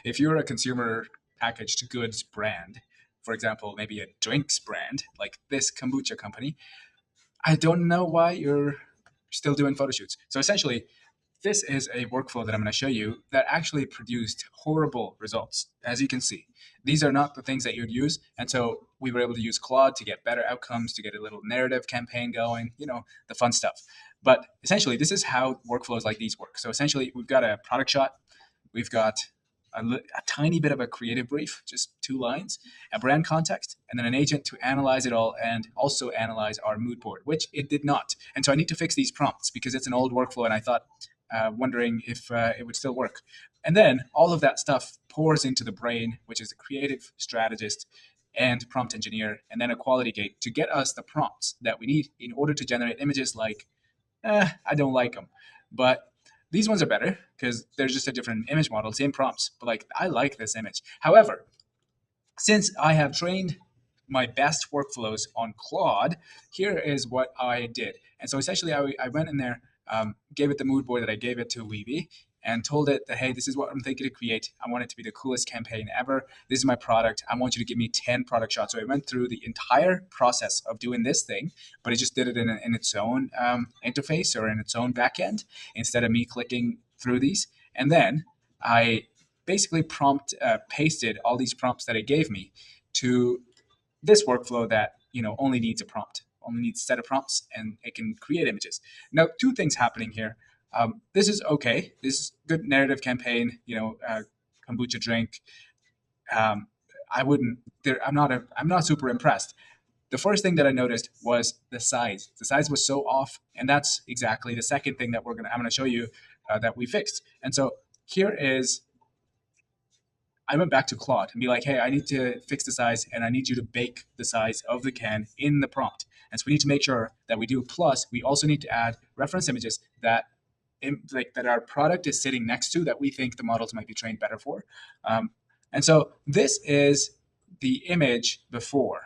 If you're a consumer packaged goods brand, for example, maybe a drinks brand like this kombucha company, I don't know why you're still doing photo shoots. So essentially, this is a workflow that I'm going to show you that actually produced horrible results. As you can see, these are not the things that you'd use. And so we were able to use Claude to get better outcomes, to get a little narrative campaign going, the fun stuff. But essentially, this is how workflows like these work. So essentially, we've got a product shot, we've got a tiny bit of a creative brief, just 2 lines, a brand context, and then an agent to analyze it all and also analyze our mood board, which it did not. And so I need to fix these prompts because it's an old workflow, and I thought, wondering if it would still work. And then all of that stuff pours into the brain, which is a creative strategist and prompt engineer, and then a quality gate to get us the prompts that we need in order to generate images like, I don't like them. But these ones are better because they're just a different image model, same prompts. But like, I like this image. However, since I have trained my best workflows on Claude, here is what I did. And so essentially, I went in there, gave it the mood board that I gave it to Weeby, and told it that, hey, this is what I'm thinking to create. I want it to be the coolest campaign ever. This is my product. I want you to give me 10 product shots. So I went through the entire process of doing this thing, but it just did it in its own interface or in its own backend instead of me clicking through these. And then I basically pasted all these prompts that it gave me to this workflow that only needs a prompt, only needs a set of prompts, and it can create images. Now, two things happening here. This is okay. This is good narrative campaign. Kombucha drink. Um, I wouldn't. I'm not super impressed. The first thing that I noticed was the size. The size was so off, and that's exactly the second thing that I'm gonna show you that we fixed. And so here is I went back to Claude and be like, hey, I need to fix the size and I need you to bake the size of the can in the prompt. And so we need to make sure that we do. Plus, we also need to add reference images that our product is sitting next to that we think the models might be trained better for. And so this is the image before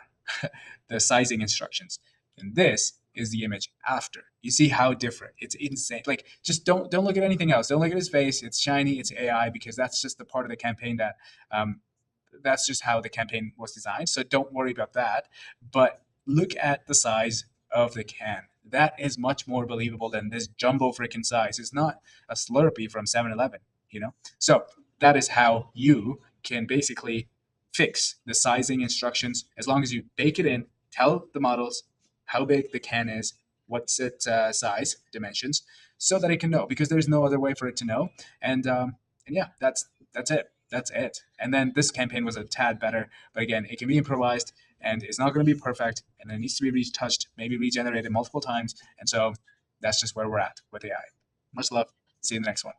the sizing instructions. And this is the image after. You see how different. It's insane. Like, just don't look at anything else. Don't look at his face. It's shiny. It's AI because that's just the part of the campaign that's just how the campaign was designed. So don't worry about that. But look at the size of the can. That is much more believable than this jumbo freaking size. It's not a Slurpee from 7-Eleven. So that is how you can basically fix the sizing instructions as long as you bake it in, tell the models how big the can is, what's its size, dimensions, so that it can know because there's no other way for it to know. And yeah, that's it. That's it. And then this campaign was a tad better, but again, it can be improvised and it's not going to be perfect, and it needs to be retouched, maybe regenerated multiple times. And so that's just where we're at with AI. Much love. See you in the next one.